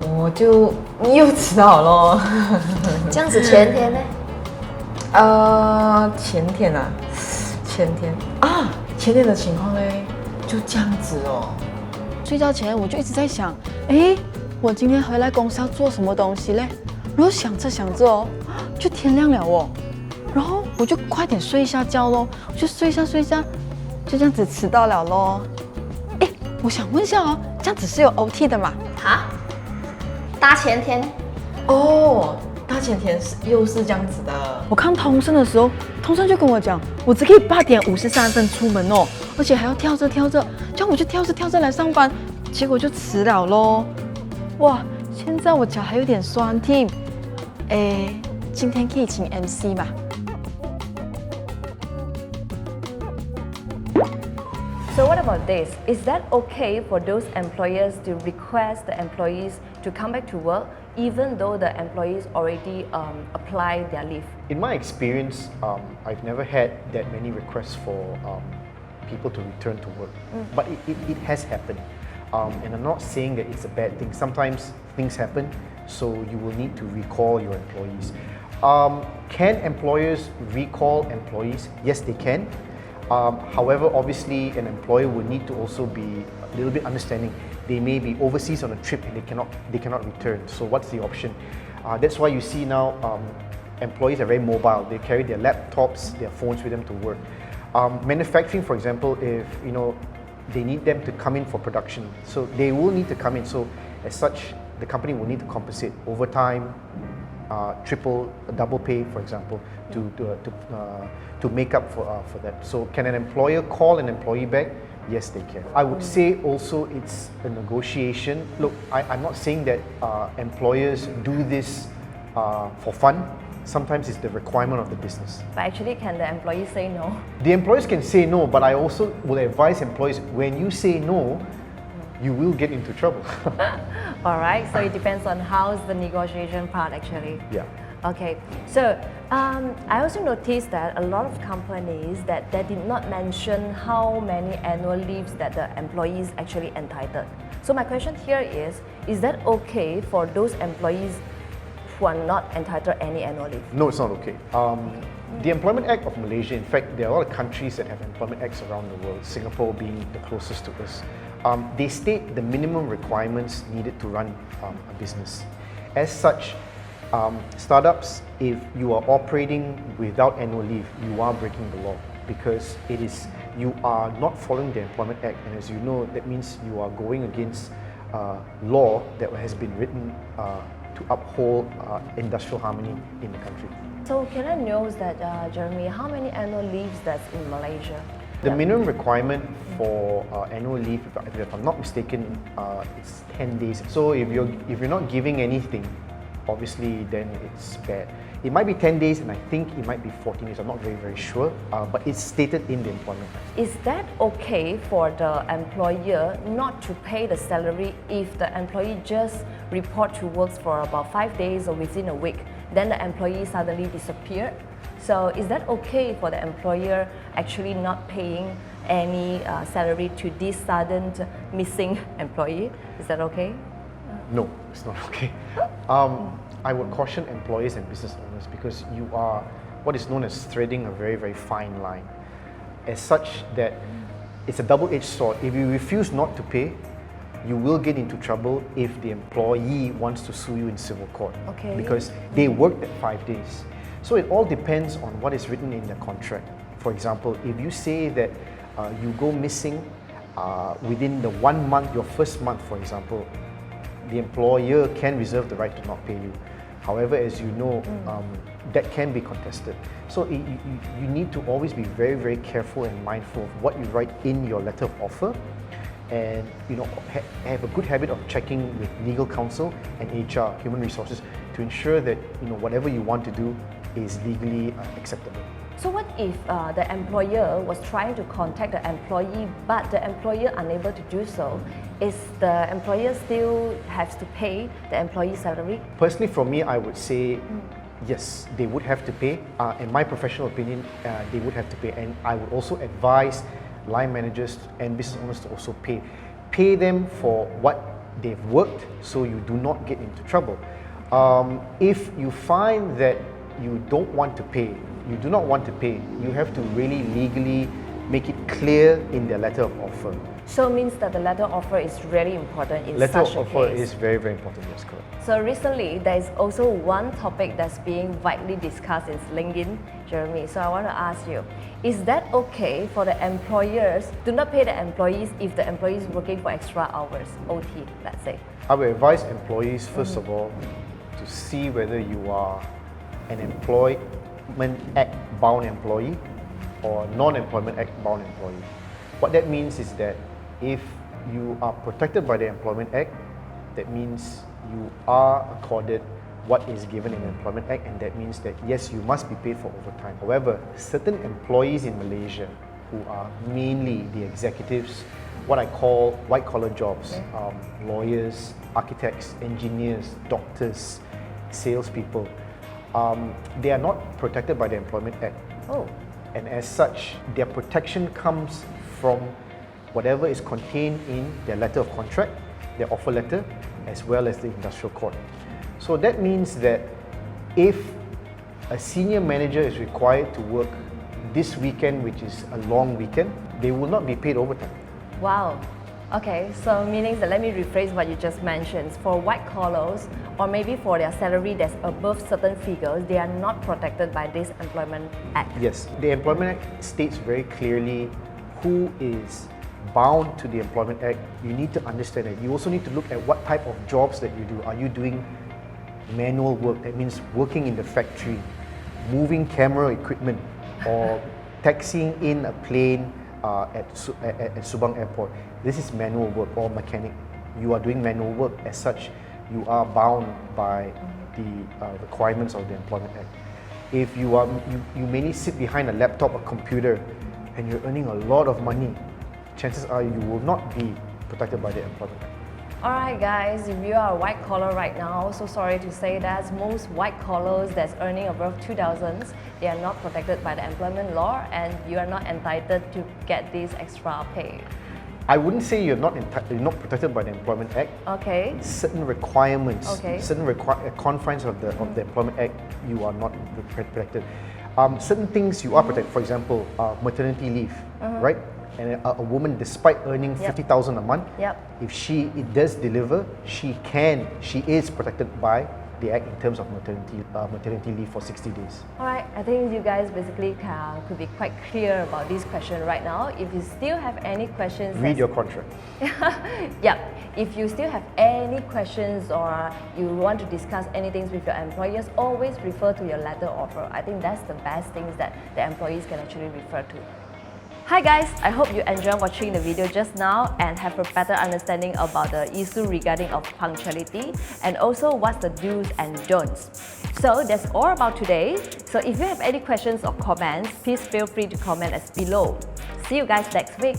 我就又迟到咯。这样子前天呢？前天的情况呢，就这样子哦。睡觉前我就一直在想，我今天回来公司要做什么东西嘞？然后想着哦，就天亮了哦。然后我就快点睡一下觉咯，我就睡一下，就这样子迟到了咯。我想问一下哦，这样子是有 OT 的吗？哈？大前天？哦，大前天又是这样子的。我看通胜的时候，通胜就跟我讲，我只可以8点53分出门哦，而且还要跳着，这样我就跳着来上班，结果就迟了咯。哇，现在我脚还有点酸痛。今天可以请 MC 吗？So what about this? Is that okay for those employers to request the employees to come back to work even though the employees already applied their leave? In my experience, I've never had that many requests for people to return to work, but it has happened. And I'm not saying that it's a bad thing. Sometimes things happen, so you will need to recall your employees. Can employers recall employees? Yes, they can. However, obviously, an employer will need to also be a little bit understanding. They may be overseas on a trip and they cannot return. So, what's the option? That's why you see now employees are very mobile. They carry their laptops, their phones with them to work. Manufacturing, for example, if they need them to come in for production, so they will need to come in. So, as such, the company will need to compensate overtime, triple, double pay, for example, to make up for that. So can an employer call an employee back? Yes, they can. I would say also it's a negotiation. Look, I'm not saying that employers do this for fun. Sometimes it's the requirement of the business. But actually, can the employee say no? The employers can say no, but I also will advise employees, when you say no, you will get into trouble. All right, so it depends on how's the negotiation part actually. Yeah. Okay, so I also noticed that a lot of companies that they did not mention how many annual leaves that the employees actually entitled. So my question here is that okay for those employees who are not entitled any annual leave? No, it's not okay. The Employment Act of Malaysia, in fact, there are a lot of countries that have employment acts around the world, Singapore being the closest to us. They state the minimum requirements needed to run a business. As such, startups, if you are operating without annual leave, you are breaking the law because you are not following the Employment Act, and as you know, that means you are going against law that has been written to uphold industrial harmony in the country. So can I know that, Jeremy, how many annual leaves that's in Malaysia? The minimum requirement for annual leave, if I'm not mistaken, it's 10 days. So if you're not giving anything, obviously then it's bad. It might be 10 days and I think it might be 14 days. I'm not very sure, but it's stated in the employment act. Is that okay for the employer not to pay the salary if the employee just report to work for about 5 days or within a week, then the employee suddenly disappeared? So is that okay for the employer actually not paying any salary to this sudden missing employee? Is that okay? No, it's not okay. I would caution employees and business owners because you are what is known as threading a very fine line. As such that it's a double-edged sword. If you refuse not to pay, you will get into trouble if the employee wants to sue you in civil court. Okay. Because they worked that 5 days. So it all depends on what is written in the contract. For example, if you say that you go missing within the 1 month, your first month, for example, the employer can reserve the right to not pay you. However, as you know, that can be contested. So you need to always be very careful and mindful of what you write in your letter of offer, and have a good habit of checking with legal counsel and HR, human resources, to ensure that whatever you want to do is legally acceptable. So what if the employer was trying to contact the employee, but the employer unable to do so? Is the employer still has to pay the employee salary? Personally, for me, I would say yes, they would have to pay. In my professional opinion, they would have to pay. And I would also advise line managers and business owners to also pay. Pay them for what they've worked so you do not get into trouble. If you find that you don't want to pay, you do not want to pay, you have to really legally make it clear in their letter of offer. So it means that the letter offer is really important in Letter of such a offer case. is very, very important, yes, correct. So recently, there is also one topic that's being widely discussed in LinkedIn, Jeremy. So I want to ask you, is that okay for the employers to not pay the employees if the employee is working for extra hours, OT, let's say? I would advise employees, first of all, to see whether you are an Employment Act bound employee or non-Employment Act bound employee. What that means is that if you are protected by the Employment Act, that means you are accorded what is given in the Employment Act, and that means that yes, you must be paid for overtime. However, certain employees in Malaysia who are mainly the executives, what I call white-collar jobs, lawyers, architects, engineers, doctors, salespeople, they are not protected by the Employment Act. Oh. And as such, their protection comes from whatever is contained in their letter of contract, their offer letter, as well as the industrial court. So that means that if a senior manager is required to work this weekend, which is a long weekend, they will not be paid overtime. Wow. Okay, so meaning that let me rephrase what you just mentioned. For white collars, or maybe for their salary that's above certain figures, they are not protected by this Employment Act. Yes, the Employment Act states very clearly who is bound to the Employment Act. You need to understand it. You also need to look at what type of jobs that you do. Are you doing manual work? That means working in the factory, moving camera equipment, or taxiing in a plane at Subang Airport. This is manual work, or mechanic. You are doing manual work. As such, you are bound by the requirements of the Employment Act. If you mainly sit behind a laptop or computer and you're earning a lot of money, chances are you will not be protected by the Employment Act. Alright guys, if you are a white collar right now, so sorry to say that most white collars that's earning above 2000s, they are not protected by the employment law and you are not entitled to get this extra pay. I wouldn't say you're not protected by the Employment Act. Okay. Certain requirements, Okay. certain confines of the Employment Act, you are not protected. Certain things you are protected. For example, maternity leave, right? And a woman, despite earning 50,000 a month, if she does deliver, she is protected by the Act in terms of maternity leave for 60 days. Alright, I think you guys basically could be quite clear about this question right now. If you still have any questions, Read your contract. Yeah, if you still have any questions or you want to discuss anything with your employers, always refer to your letter offer. I think that's the best things that the employees can actually refer to. Hi guys, I hope you enjoyed watching the video just now and have a better understanding about the issue regarding of punctuality and also what's the do's and don'ts. So that's all about today. So if you have any questions or comments, please feel free to comment as below. See you guys next week.